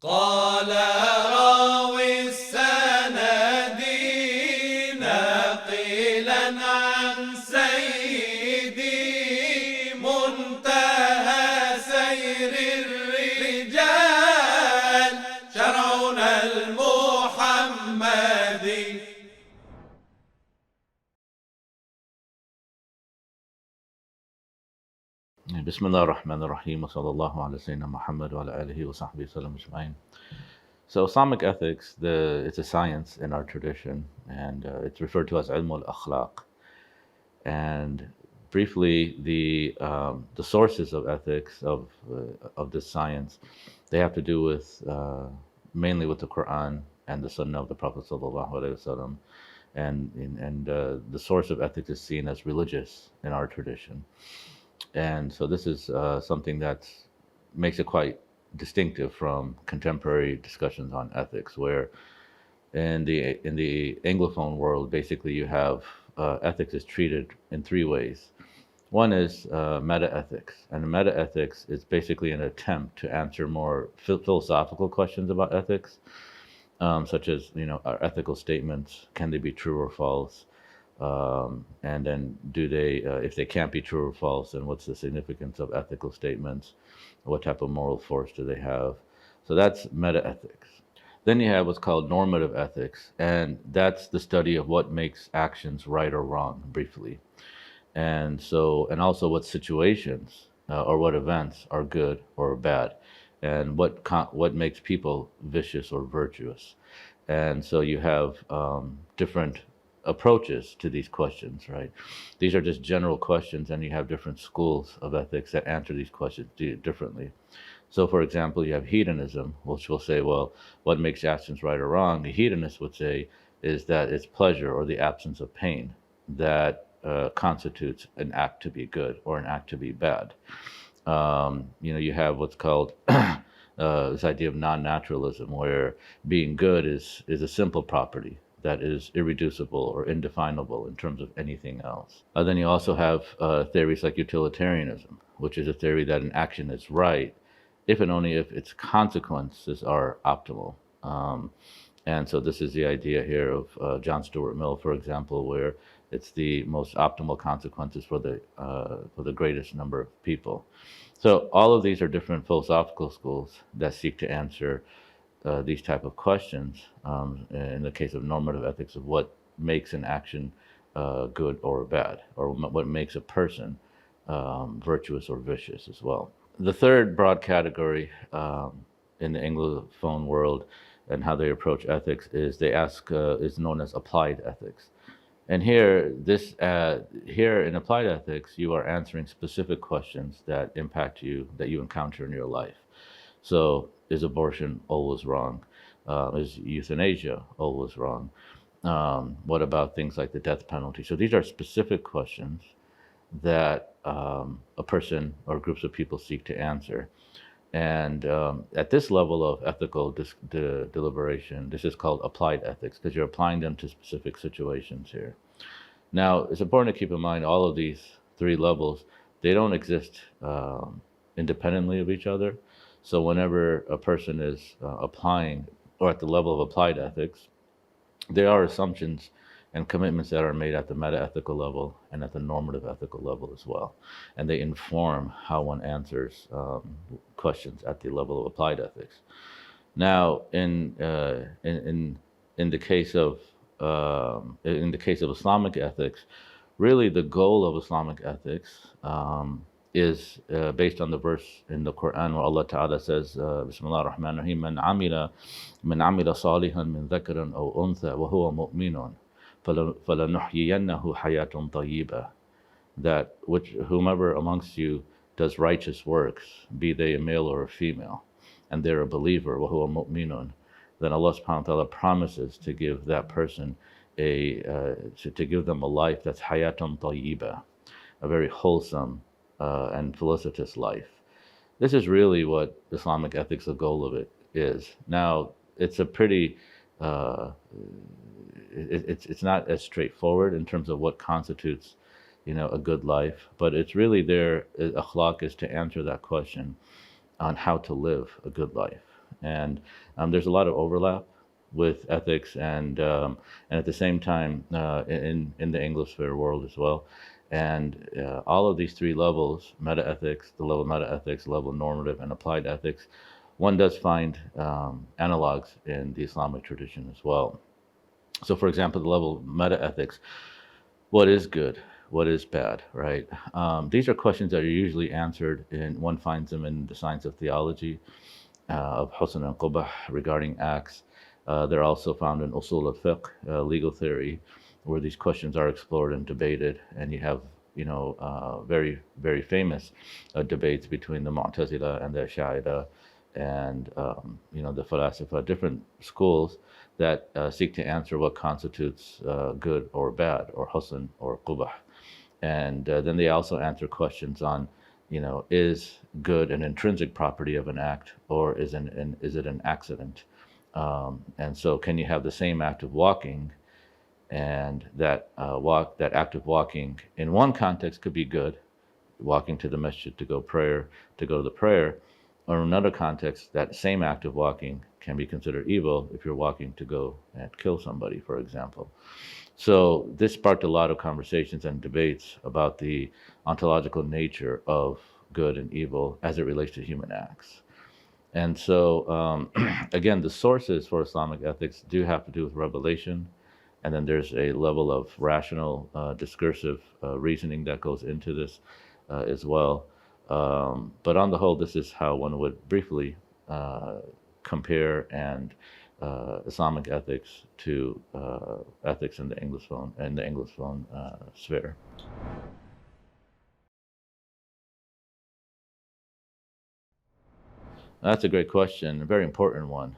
قال راوي السند ناقلا عن سيدي منتهى سير الرجال شرعنا المحمدي. بسم الله الرحمن الرحيم وصلى الله على سيدنا محمد وعلى آله وصحبه وسلم أجمعين. So Islamic ethics, it's a science in our tradition, and it's referred to as ilm al-akhlaq. And briefly, the sources of ethics of this science, they have to do with mainly with the Quran and the Sunnah of the Prophet sallallahu alaihi wasallam. And the source of ethics is seen as religious in our tradition. And so this is something that makes it quite distinctive from contemporary discussions on ethics, where in the anglophone world, basically you have ethics is treated in three ways. One is meta-ethics, and meta-ethics is basically an attempt to answer more philosophical questions about ethics, such as, our ethical statements, can they be true or false? And then do they, if they can't be true or false, then what's the significance of ethical statements? What type of moral force do they have? So that's meta-ethics. Then you have what's called normative ethics, and that's the study of what makes actions right or wrong, briefly. And also what situations or what events are good or bad, and what makes people vicious or virtuous. And so you have different approaches to these questions, right? These are just general questions, and you have different schools of ethics that answer these questions differently. So, for example, you have hedonism, which will say, well, what makes actions right or wrong? The hedonist would say is that it's pleasure or the absence of pain that constitutes an act to be good or an act to be bad. You have what's called this idea of non-naturalism, where being good is a simple property that is irreducible or indefinable in terms of anything else. Then you also have theories like utilitarianism, which is a theory that an action is right if and only if its consequences are optimal. And so this is the idea here of John Stuart Mill, for example, where it's the most optimal consequences for the greatest number of people. So all of these are different philosophical schools that seek to answer these type of questions. In the case of normative ethics, of what makes an action good or bad, or what makes a person virtuous or vicious as well. The third broad category in the anglophone world and how they approach ethics is is known as applied ethics. And here in applied ethics, you are answering specific questions that impact you, that you encounter in your life. So, is abortion always wrong? Is euthanasia always wrong? What about things like the death penalty? So these are specific questions that a person or groups of people seek to answer. And at this level of ethical deliberation, this is called applied ethics, because you're applying them to specific situations here. Now, it's important to keep in mind all of these three levels, they don't exist independently of each other. So whenever a person is applying, or at the level of applied ethics, there are assumptions and commitments that are made at the meta-ethical level and at the normative ethical level as well. And they inform how one answers questions at the level of applied ethics. Now, in the case of Islamic ethics, really the goal of Islamic ethics is based on the verse in the Quran where Allah Ta'ala says, Bismillah ar-Rahman ar-Rahim, Man amila salihan min dhakaran aw untha wa huwa mu'minun فَلَنُحْيِيَنَّهُ حَيَاةٌ طَيِّبَةٌ, that whomever amongst you does righteous works, be they a male or a female, and they're a believer, وَهُوَ مُؤْمِنٌ, then Allah subhanahu wa ta'ala promises to give that person to give them a life that's hayatun tayyibah, a very wholesome and felicitous life. This is really what Islamic ethics, the goal of it is. Now, it's a pretty it's not as straightforward in terms of what constitutes, a good life, but it's really akhlaq is to answer that question on how to live a good life. And there's a lot of overlap with ethics and at the same time in the Anglosphere world as well. And all of these three levels, meta-ethics, the level of meta-ethics, the level of normative and applied ethics, one does find analogs in the Islamic tradition as well. So for example, the level of meta-ethics, what is good? What is bad, right? These are questions that are usually answered one finds them in the science of theology, of husn and qubah regarding acts. They're also found in usul al-fiqh, legal theory, where these questions are explored and debated. And you have, very, very famous debates between the Mu'tazila and the Ash'ariyah and, the Falasifa, different schools that seek to answer what constitutes good or bad, or husn or qubah. And then they also answer questions on, is good an intrinsic property of an act, or is it an accident? And so can you have the same act of walking, and that act of walking in one context could be good, walking to the masjid to go to the prayer, or in another context, that same act of walking can be considered evil if you're walking to go and kill somebody, for example. So this sparked a lot of conversations and debates about the ontological nature of good and evil as it relates to human acts. And so, again, the sources for Islamic ethics do have to do with revelation, and then there's a level of rational, discursive reasoning that goes into this as well. But on the whole, this is how one would briefly compare Islamic ethics to ethics in the Anglophone sphere. That's a great question, a very important one.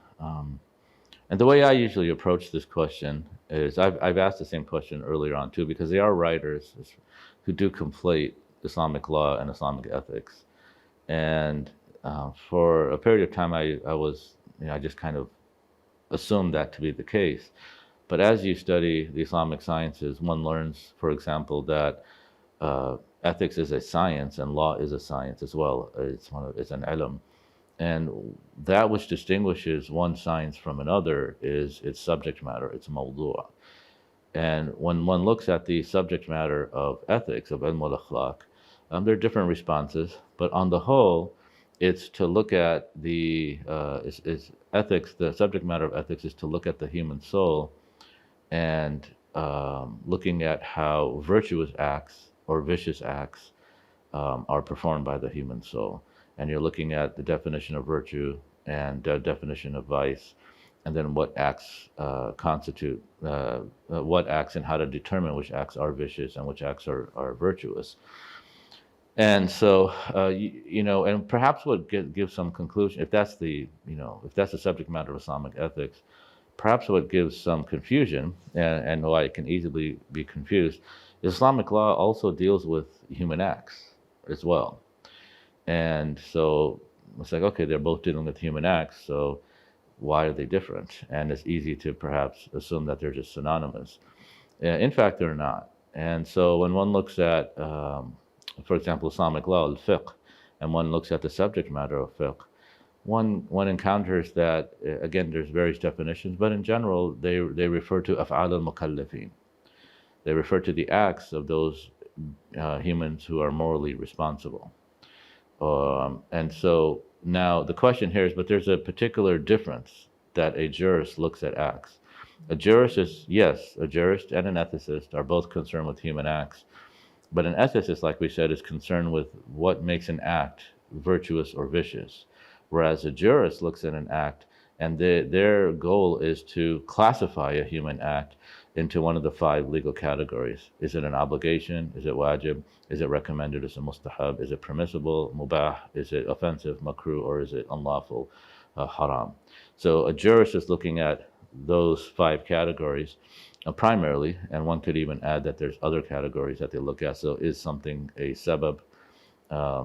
And the way I usually approach this question is I've asked the same question earlier on too, because there are writers who do conflate Islamic law and Islamic ethics. And for a period of time, I just kind of assumed that to be the case. But as you study the Islamic sciences, one learns, for example, that ethics is a science and law is a science as well. It's an ilm. And that which distinguishes one science from another is its subject matter, its mawdu'. And when one looks at the subject matter of ethics, of ilm al-akhlaq, there are different responses, but on the whole, it's to look at ethics, the subject matter of ethics is to look at the human soul and looking at how virtuous acts or vicious acts are performed by the human soul. And you're looking at the definition of virtue and definition of vice, and then what acts constitute what acts, and how to determine which acts are vicious and which acts are virtuous. And so, and perhaps what gives some conclusion, if that's the subject matter of Islamic ethics, perhaps what gives some confusion, and why it can easily be confused, Islamic law also deals with human acts as well. And so it's like, okay, they're both dealing with human acts, so why are they different? And it's easy to perhaps assume that they're just synonymous. In fact, they're not. And so when one looks at, for example, Islamic law, al-fiqh, and one looks at the subject matter of fiqh, one encounters that, again, there's various definitions, but in general, they refer to af'al al-mukallafin. They refer to the acts of those humans who are morally responsible. And so now the question here is, but there's a particular difference that a jurist looks at acts. A jurist and an ethicist are both concerned with human acts. But an ethicist, like we said, is concerned with what makes an act virtuous or vicious. Whereas a jurist looks at an act and their goal is to classify a human act into one of the 5 legal categories. Is it an obligation? Is it wajib? Is it recommended? Is it mustahab? Is it permissible? Mubah? Is it offensive? Makruh? Or is it unlawful? Haram? So a jurist is looking at those 5 categories primarily, and one could even add that there's other categories that they look at. So is something a sabab?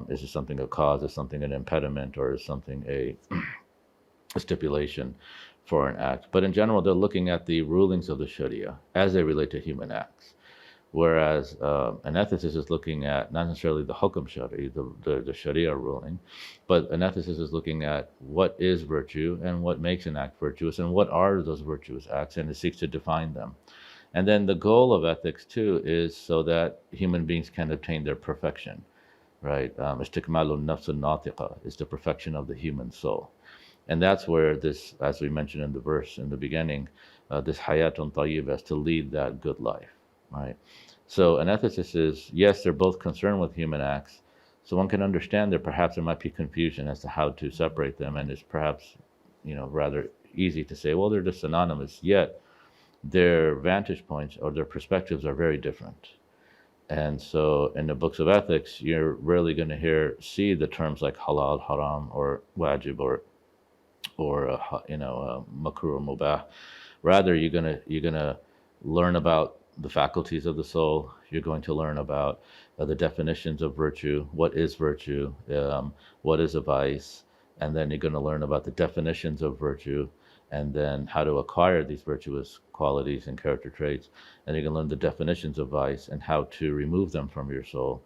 Is it something a cause? Is something an impediment? Or is something a stipulation for an act? But in general, they're looking at the rulings of the Sharia as they relate to human acts. Whereas an ethicist is looking at not necessarily the hukm shari, the sharia ruling, but an ethicist is looking at what is virtue and what makes an act virtuous and what are those virtuous acts, and it seeks to define them. And then the goal of ethics too is so that human beings can obtain their perfection, right? Istikmalun nafs al-natiqa is the perfection of the human soul. And that's where this, as we mentioned in the verse in the beginning, this hayatun tayyibah is to lead that good life, right? So an ethicist is, yes, they're both concerned with human acts. So one can understand that perhaps there might be confusion as to how to separate them, and it's perhaps, rather easy to say, well, they're just synonymous. Yet their vantage points or their perspectives are very different. And so in the books of ethics, you're rarely going to see the terms like halal, haram, or wajib, or makruh or mubah. Rather, you're gonna learn about the faculties of the soul. You're going to learn about the definitions of virtue. What is virtue? What is a vice? And then you're going to learn about the definitions of virtue, and then how to acquire these virtuous qualities and character traits. And you're going to learn the definitions of vice and how to remove them from your soul.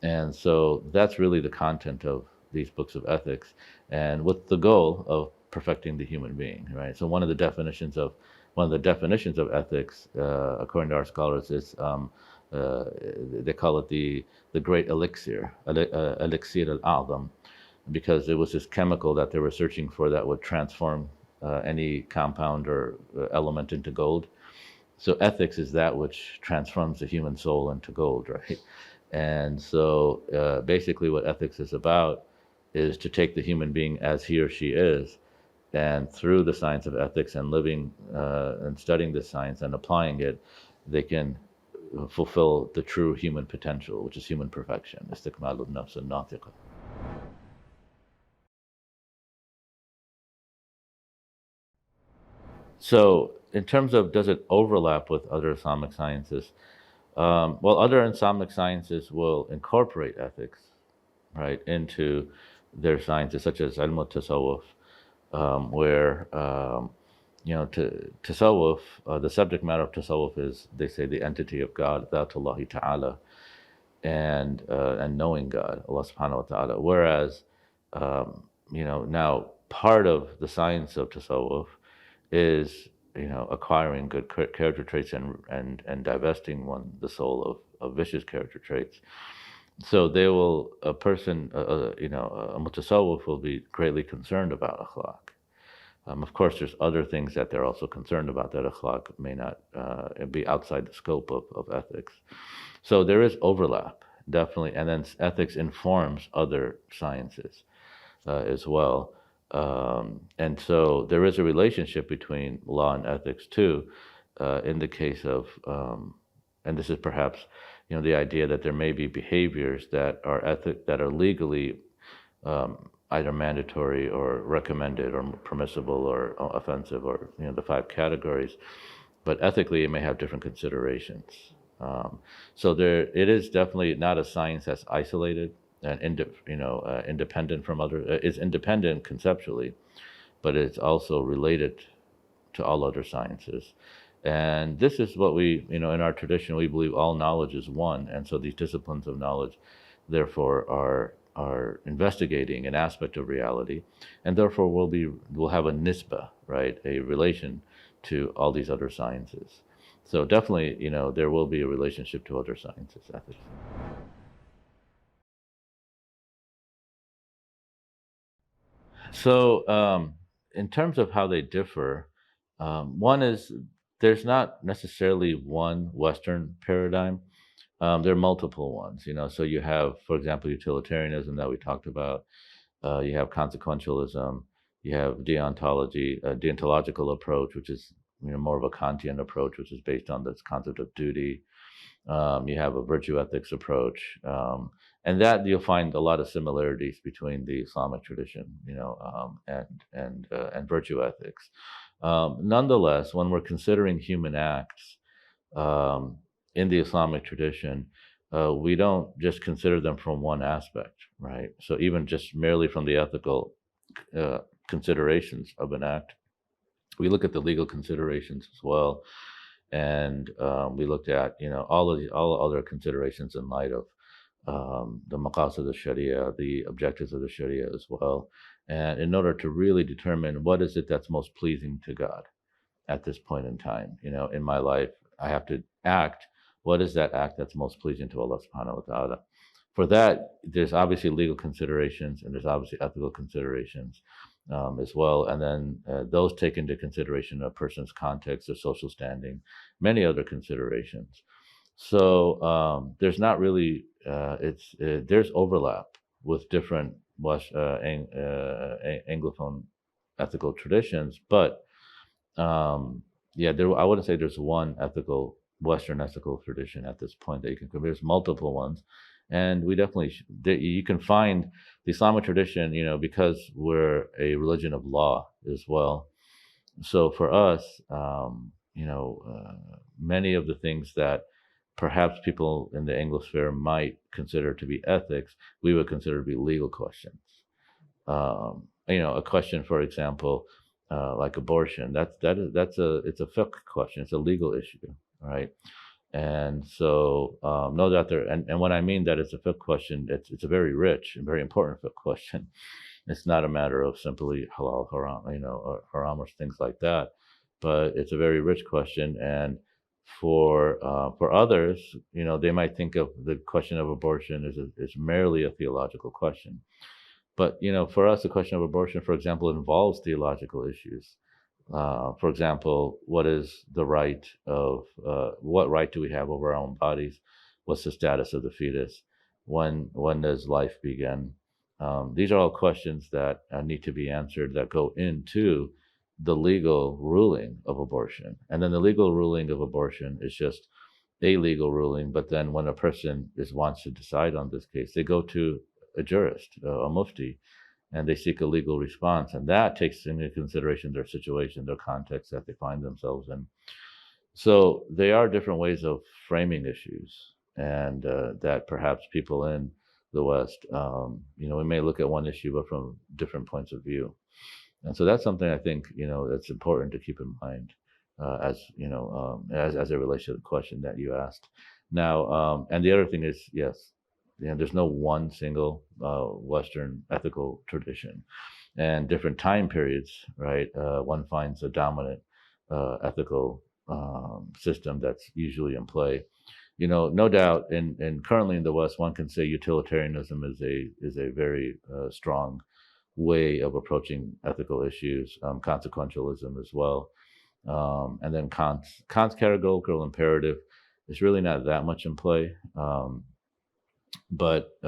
And so that's really the content of these books of ethics, and with the goal of perfecting the human being, right? So one of the definitions of ethics, according to our scholars, is they call it the great elixir, elixir al-a'zam, because it was this chemical that they were searching for that would transform any compound or element into gold. So ethics is that which transforms the human soul into gold, right? And so basically what ethics is about is to take the human being as he or she is, and through the science of ethics and living and studying this science and applying it, they can fulfill the true human potential, which is human perfection. Istikmalul nafs al-natiqa. So in terms of, does it overlap with other Islamic sciences? Well, other Islamic sciences will incorporate ethics, right, into their sciences, such as ilm al-tasawwuf, where tasawwuf, the subject matter of tasawwuf is, they say, the entity of God, Dhatullahi Ta'ala, and knowing God, Allah Subhanahu wa Ta'ala. Whereas, now part of the science of tasawwuf is, acquiring good character traits and divesting the soul of vicious character traits. So a mutasawwif will be greatly concerned about akhlaq. Of course, there's other things that they're also concerned about that akhlaq may not be outside the scope of ethics. So there is overlap, definitely, and then ethics informs other sciences as well. And so there is a relationship between law and ethics too, in the case of, and this is perhaps, the idea that there may be behaviors that are legally either mandatory or recommended or permissible or offensive, or the 5 categories, but ethically it may have different considerations. So it is definitely not a science that's isolated and independent from other. It's independent conceptually, but it's also related to all other sciences. And this is what we, in our tradition, we believe all knowledge is one, and so these disciplines of knowledge, therefore, are investigating an aspect of reality, and therefore will have a nisbah, right, a relation to all these other sciences. So definitely, there will be a relationship to other sciences, ethics. So in terms of how they differ, one is, there's not necessarily one Western paradigm. There are multiple ones, so you have, for example, utilitarianism that we talked about. You have consequentialism. You have deontology, a deontological approach, which is more of a Kantian approach, which is based on this concept of duty. You have a virtue ethics approach, and that you'll find a lot of similarities between the Islamic tradition, and virtue ethics. Nonetheless, when we're considering human acts in the Islamic tradition, we don't just consider them from one aspect, right? So even just merely from the ethical considerations of an act, we look at the legal considerations as well. and we looked at all other considerations in light of the maqasid of the Sharia, the objectives of the Sharia as well, and in order to really determine what is it that's most pleasing to God at this point in time. In my life, I have to act. What is that act that's most pleasing to Allah subhanahu wa ta'ala? For that, there's obviously legal considerations and there's obviously ethical considerations as well. And then those take into consideration a person's context, their social standing, many other considerations. So there's not really, there's overlap with different anglophone ethical traditions, but I wouldn't say there's one Western ethical tradition at this point that you can compare. There's multiple ones, and we definitely you can find the Islamic tradition, because we're a religion of law as well. So for us, many of the things that perhaps people in the Anglosphere might consider to be ethics, we would consider to be legal questions. A question, for example, like abortion, it's a fiqh question. It's a legal issue, right? And so, no doubt and when I mean that it's a fiqh question, it's a very rich and very important fiqh question. It's not a matter of simply halal, haram, or haram or things like that, but it's a very rich question. And for others, they might think of the question of abortion as merely a theological question. But for us, the question of abortion, for example, involves theological issues. For example, what is the right of what right do we have over our own bodies? What's the status of the fetus? When does life begin? These are all questions that need to be answered that go into the legal ruling of abortion. And then the legal ruling of abortion is just a legal ruling. But then when a person wants to decide on this case, they go to a jurist, a mufti, and they seek a legal response. And that takes into consideration their situation, their context that they find themselves in. So they are different ways of framing issues, and that perhaps people in the West, we may look at one issue, but from different points of view. And so that's something I think, that's important to keep in mind as it relates to the question that you asked. Now, and the other thing is, yes, there's no one single Western ethical tradition, and different time periods, right? One finds a dominant ethical system that's usually in play. No doubt, and currently in the West, one can say utilitarianism is a very strong way of approaching ethical issues. Consequentialism as well, and then Kant's categorical imperative is really not that much in play. But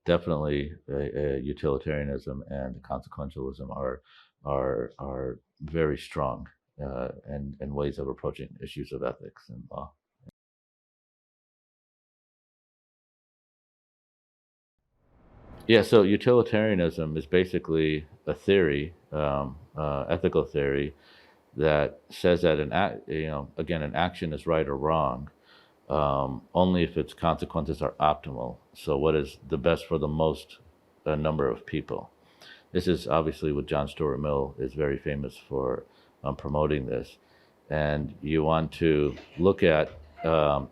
definitely utilitarianism and consequentialism are very strong and ways of approaching issues of ethics and law. Yeah, so utilitarianism is basically a theory, ethical theory, that says that an action is right or wrong only if its consequences are optimal. So what is the best for the most number of people? This is obviously what John Stuart Mill is very famous for promoting this. And you want to look at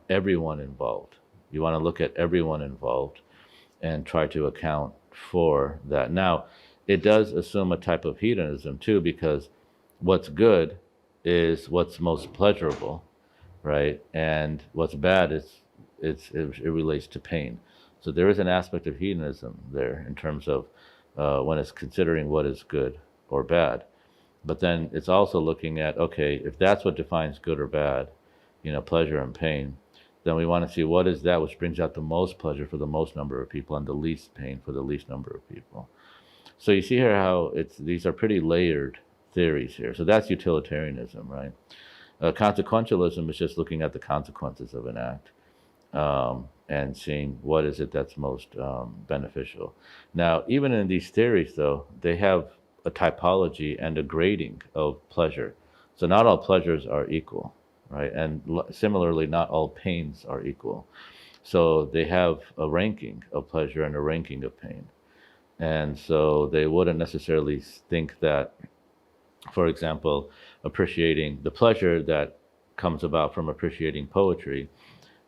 everyone involved. You want to look at everyone involved and try to account for that. Now, it does assume a type of hedonism too, because what's good is what's most pleasurable, right? And what's bad is it relates to pain. So there is an aspect of hedonism there in terms of when it's considering what is good or bad. But then it's also looking at, okay, if that's what defines good or bad, pleasure and pain, then we want to see what is that which brings out the most pleasure for the most number of people and the least pain for the least number of people. So you see here how these are pretty layered theories here. So that's utilitarianism, right? Consequentialism is just looking at the consequences of an act and seeing what is it that's most beneficial. Now, even in these theories, though, they have a typology and a grading of pleasure. So not all pleasures are equal, right? And similarly, not all pains are equal. So they have a ranking of pleasure and a ranking of pain. And so they wouldn't necessarily think that, for example, appreciating the pleasure that comes about from appreciating poetry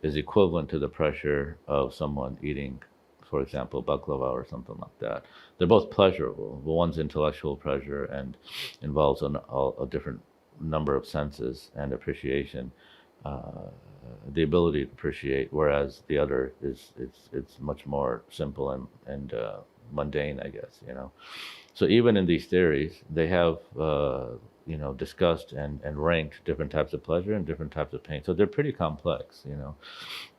is equivalent to the pressure of someone eating, for example, baklava or something like that. They're both pleasurable. The one's intellectual pleasure and involves a different number of senses and appreciation, uh, the ability to appreciate, whereas the other is it's much more simple and mundane, I guess. So even in these theories, they have discussed and ranked different types of pleasure and different types of pain. So they're pretty complex.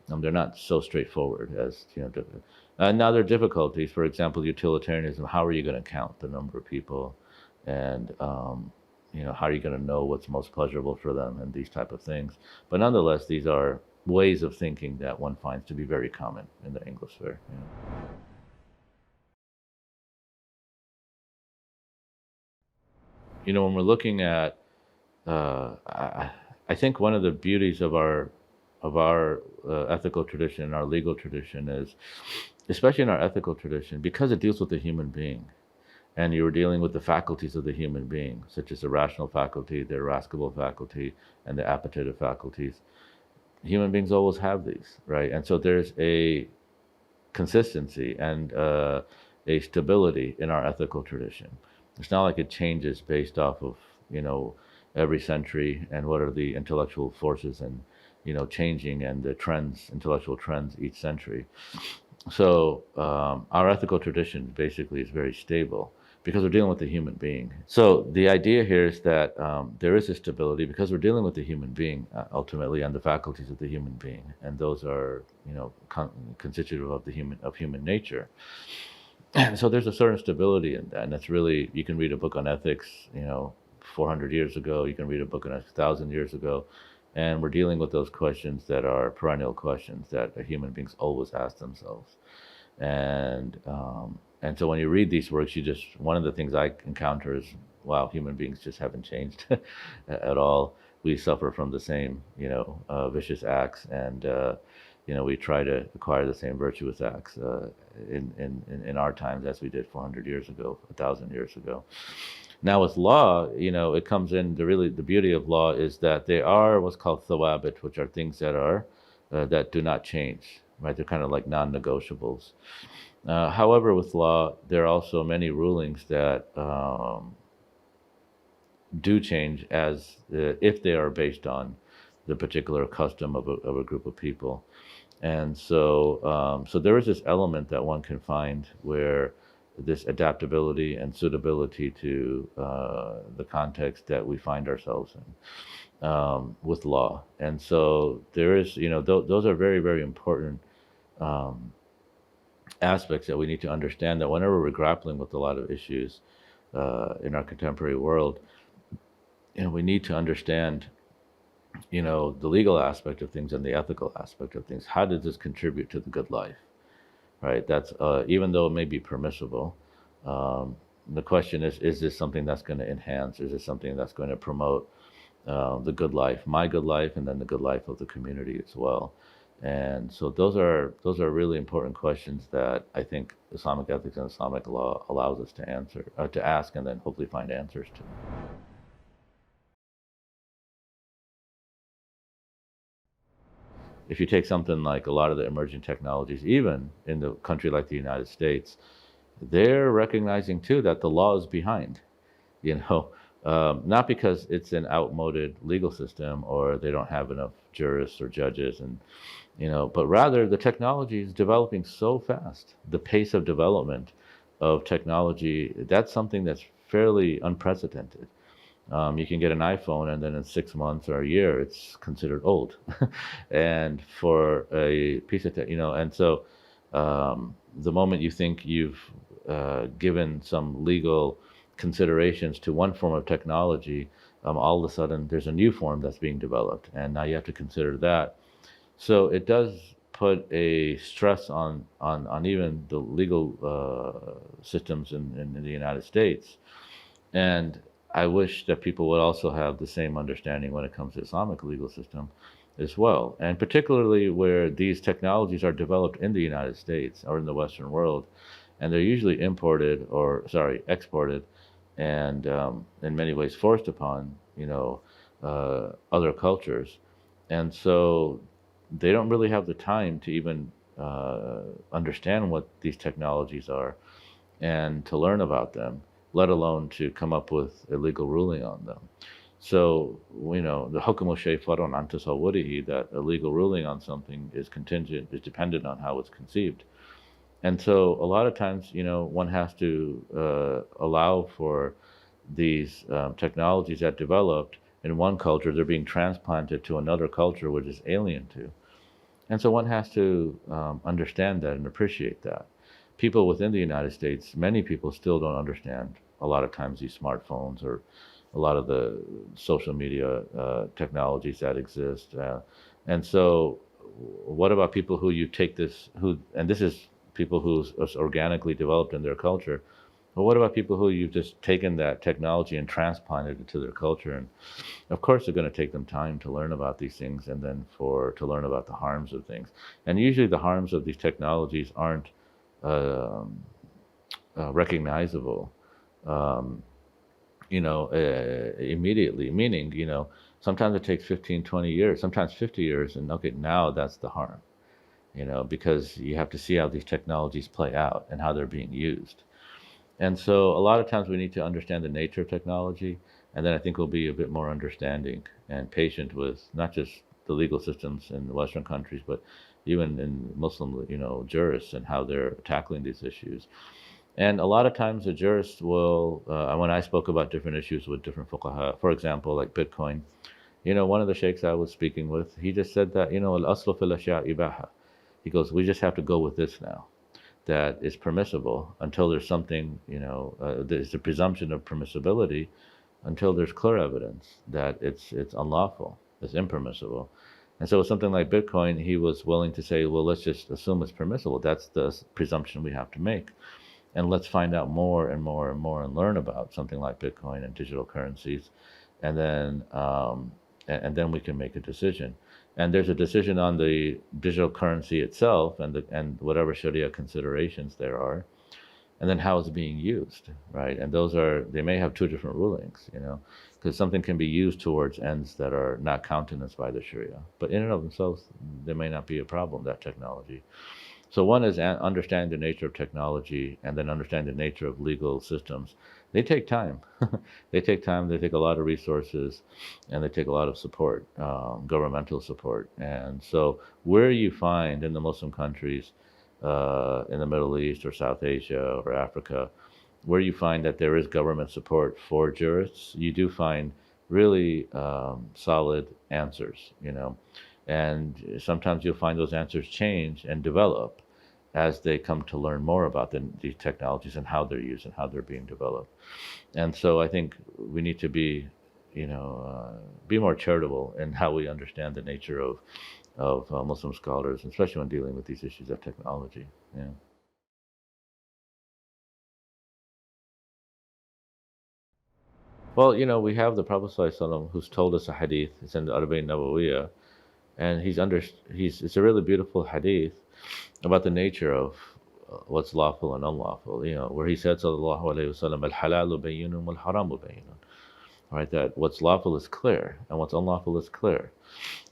They're not so straightforward as now there are difficulties. For example, utilitarianism. How are you going to count the number of people, and how are you going to know what's most pleasurable for them, and these type of things. But nonetheless, these are ways of thinking that one finds to be very common in the Anglosphere. When we're looking at, I think one of the beauties of our ethical tradition, our legal tradition is, especially in our ethical tradition, because it deals with the human being, and you were dealing with the faculties of the human being, such as the rational faculty, the irascible faculty, and the appetitive faculties. Human beings always have these, right? And so there's a consistency and a stability in our ethical tradition. It's not like it changes based off of every century and what are the intellectual forces and changing and the trends, intellectual trends each century. So our ethical tradition basically is very stable because we're dealing with the human being. So the idea here is that there is a stability because we're dealing with the human being ultimately, and the faculties of the human being, and those are constitutive of human nature. And so there's a certain stability in that, and that's really, you can read a book on ethics 400 years ago, you can read a book on 1,000 years ago, and we're dealing with those questions that are perennial questions that human beings always ask themselves. And so when you read these works, one of the things I encounter is, wow, human beings just haven't changed at all. We suffer from the same, vicious acts, and we try to acquire the same virtuous acts in our times as we did 400 years ago, 1,000 years ago. Now with law, it comes in, the beauty of law is that they are what's called thawabit, which are things that do not change, right? They're kind of like non-negotiables. However, with law, there are also many rulings that do change if they are based on the particular custom of a group of people. And so there is this element that one can find where this adaptability and suitability to the context that we find ourselves in with law. And so there is, those are very, very important aspects that we need to understand, that whenever we're grappling with a lot of issues in our contemporary world, we need to understand the legal aspect of things and the ethical aspect of things. How does this contribute to the good life, right? That's even though it may be permissible, the question is this something that's going to enhance? Is this something that's going to promote the good life, my good life, and then the good life of the community as well? And so those are really important questions that I think Islamic ethics and Islamic law allows us to ask, and then hopefully find answers to. If you take something like a lot of the emerging technologies, even in the country like the United States, they're recognizing too that the law is behind, not because it's an outmoded legal system or they don't have enough jurists or judges, but rather the technology is developing so fast. The pace of development of technology, that's something that's fairly unprecedented. You can get an iPhone and then in 6 months or a year, it's considered old. And for a piece of and so the moment you think you've given some legal considerations to one form of technology, all of a sudden there's a new form that's being developed, and now you have to consider that. So it does put a stress on even the legal systems in the United States. And I wish that people would also have the same understanding when it comes to Islamic legal system as well. And particularly where these technologies are developed in the United States or in the Western world, and they're usually exported, and in many ways forced upon, other cultures. And so they don't really have the time to even understand what these technologies are and to learn about them, let alone to come up with a legal ruling on them. So, the hukm al-shay far'un an tasawwurihi, that a legal ruling on something is dependent on how it's conceived. And so a lot of times, one has to allow for these technologies that developed in one culture, they're being transplanted to another culture which is alien to. And so one has to understand that and appreciate that. People within the United States, many people still don't understand a lot of times these smartphones or a lot of the social media technologies that exist. And so what about people who you take this, and this is people who's organically developed in their culture, but what about people who you've just taken that technology and transplanted it to their culture? And of course, they're going to take them time to learn about these things and then to learn about the harms of things. And usually the harms of these technologies aren't recognizable, immediately, meaning, sometimes it takes 15, 20 years, sometimes 50 years, and okay, now that's the harm, because you have to see how these technologies play out and how they're being used. And so a lot of times we need to understand the nature of technology, and then I think we'll be a bit more understanding and patient with not just the legal systems in Western countries, but even in Muslim, jurists and how they're tackling these issues. And a lot of times the jurists will, when I spoke about different issues with different fuqaha, for example, like Bitcoin, one of the sheikhs I was speaking with, he just said that, al-aslu fil ashya' ibaha. He goes, we just have to go with this now, that is permissible until there's something, there's a presumption of permissibility until there's clear evidence that it's unlawful, it's impermissible. And so with something like Bitcoin, he was willing to say, well, let's just assume it's permissible. That's the presumption we have to make. And let's find out more and more and more and learn about something like Bitcoin and digital currencies. And then we can make a decision. And there's a decision on the digital currency itself and whatever Sharia considerations there are, and then how it's being used, right? And they may have two different rulings, because something can be used towards ends that are not countenanced by the Sharia. But in and of themselves, there may not be a problem, that technology. So one is understand the nature of technology and then understand the nature of legal systems. They take time. They take time, they take a lot of resources, and they take a lot of support, governmental support. And so where you find in the Muslim countries, in the Middle East or South Asia or Africa, where you find that there is government support for jurists, you do find really solid answers, and sometimes you'll find those answers change and develop as they come to learn more about these technologies and how they're used and how they're being developed. And so I think we need to be more charitable in how we understand the nature of Muslim scholars, especially when dealing with these issues of technology. Yeah. Well, we have the Prophet ﷺ who's told us a hadith. It's in the Arba'in Nawawiyah, and it's a really beautiful hadith about the nature of what's lawful and unlawful. Where he said, sallallahu alaihi wasallam, al-halalu bayyinun wal-haramu bayyinun. Right, that what's lawful is clear and what's unlawful is clear.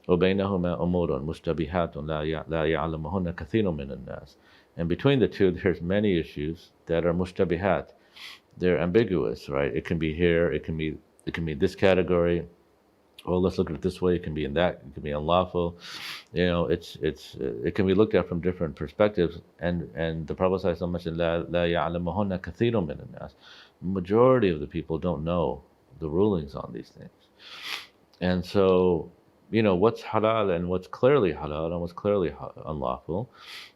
وَبَيْنَهُمَا أُمُورٌ مُشْتَبِهَاتٌ لَا يَعْلَمُهُنَّ كَثِيرٌ مِنَ النَّاسِ. And between the two, there's many issues that are mushtabihat. They're ambiguous, right? It can be here, it can be this category. Well, let's look at it this way. It can be in that. It can be unlawful. It can be looked at from different perspectives. And the Prophet ﷺ mentioned, "La ya'lamuhunna kathirun min an-nas." Majority of the people don't know the rulings on these things. And so, what's halal and what's clearly halal and what's clearly unlawful,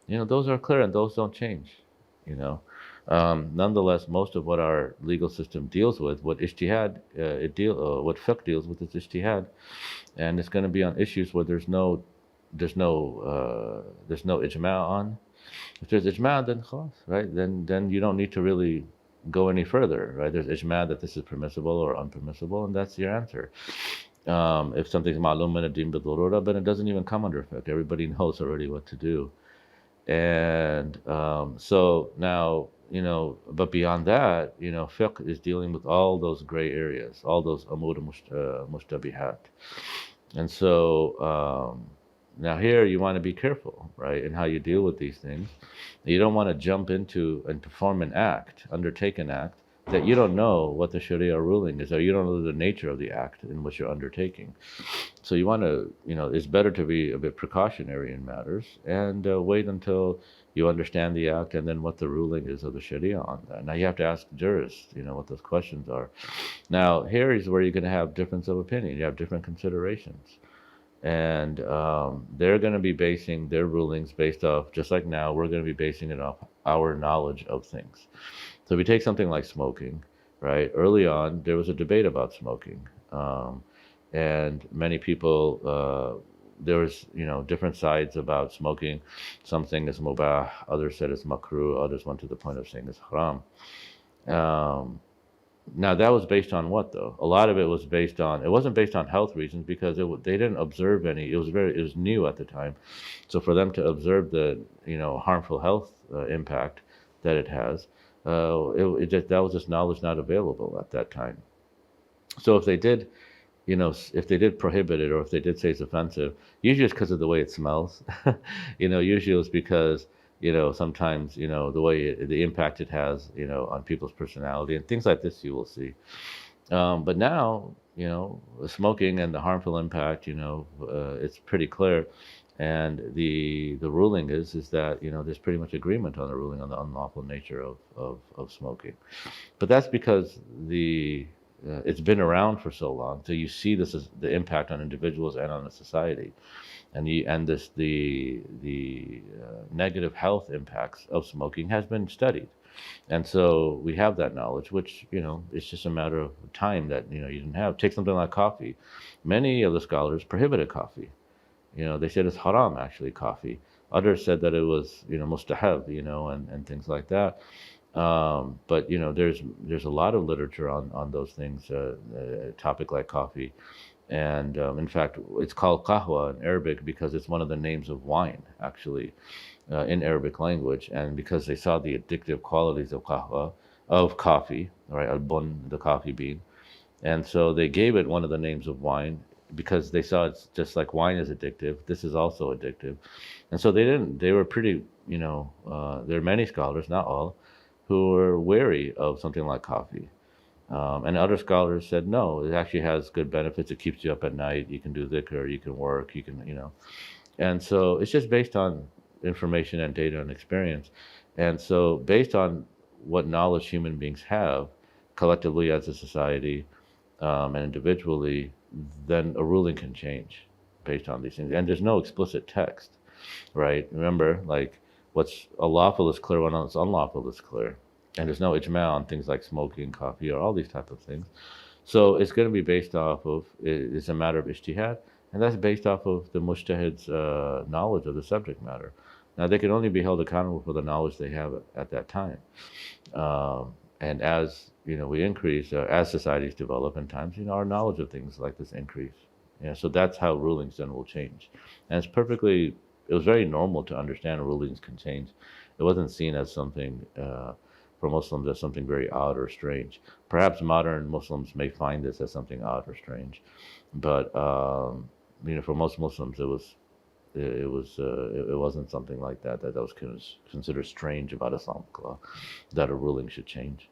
those are clear and those don't change. Nonetheless, most of what our legal system deals with, what ijtihad, what fiqh deals with, is ijtihad, and it's going to be on issues where there's no ijma' on. If there's ijma', then khalas, right? Then you don't need to really go any further, right? There's ijma' that this is permissible or unpermissible, and that's your answer. If something's ma'lum min ad-din bi-darura, but it doesn't even come under fiqh. Everybody knows already what to do. And so now but beyond that, fiqh is dealing with all those gray areas, all those amur mushtabihat. And so now here you want to be careful, right, in how you deal with these things. You don't want to jump into and perform an act, undertake an act that you don't know what the Sharia ruling is, or you don't know the nature of the act in which you're undertaking. So you want to, it's better to be a bit precautionary in matters and wait until you understand the act and then what the ruling is of the Sharia on that. Now you have to ask jurists, what those questions are. Now here is where you're going to have difference of opinion. You have different considerations. And they're going to be basing their rulings based off, just like now, we're going to be basing it off our knowledge of things. So if we take something like smoking, right? Early on, there was a debate about smoking. And many people, there was, different sides about smoking. Some saying it's mubah, others said it's makruh, others went to the point of saying it's haram. Now that was based on what though? A lot of it was based on, it wasn't based on health reasons because they didn't observe any, it was new at the time. So for them to observe the, harmful health impact that it has, that was just knowledge not available at that time. So if they did, if they did prohibit it or if they did say it's offensive, usually it's because of the way it smells. Usually it's because, sometimes, the way the impact it has, on people's personality and things like this you will see. But now, smoking and the harmful impact, it's pretty clear. And the ruling is that, there's pretty much agreement on the ruling on the unlawful nature of smoking. But that's because it's been around for so long, so you see this is the impact on individuals and on the society, and the negative health impacts of smoking has been studied, and so we have that knowledge, which it's just a matter of time that you didn't have. Take something like coffee. Many of the scholars prohibited coffee. They said it's haram actually, coffee. Others said that it was mustahab, and things like that. But there's a lot of literature on those things, a topic like coffee, and in fact it's called qahwa in Arabic because it's one of the names of wine actually in Arabic language, and because they saw the addictive qualities of qahwa, of coffee, right, al-bun, the coffee bean, and so they gave it one of the names of wine because they saw it's just like wine is addictive, this is also addictive, and so they were pretty, there are many scholars, not all, who were wary of something like coffee. And other scholars said, no, it actually has good benefits. It keeps you up at night. You can do dhikr, you can work, you can, And so it's just based on information and data and experience. And so based on what knowledge human beings have, collectively as a society and individually, then a ruling can change based on these things. And there's no explicit text, right? Remember, like, what's lawful is clear when what's unlawful is clear. And there's no ijma on things like smoking, coffee, or all these type of things. So it's going to be based off of, it's a matter of ijtihad, and that's based off of the mujtahid's knowledge of the subject matter. Now, they can only be held accountable for the knowledge they have at that time. And as, we increase, as societies develop in times, our knowledge of things like this increase. So that's how rulings then will change. And it was very normal to understand rulings can change. It wasn't seen as something, for Muslims, as something very odd or strange. Perhaps modern Muslims may find this as something odd or strange, but for most Muslims, it wasn't something like that was considered strange about Islamic law, that a ruling should change.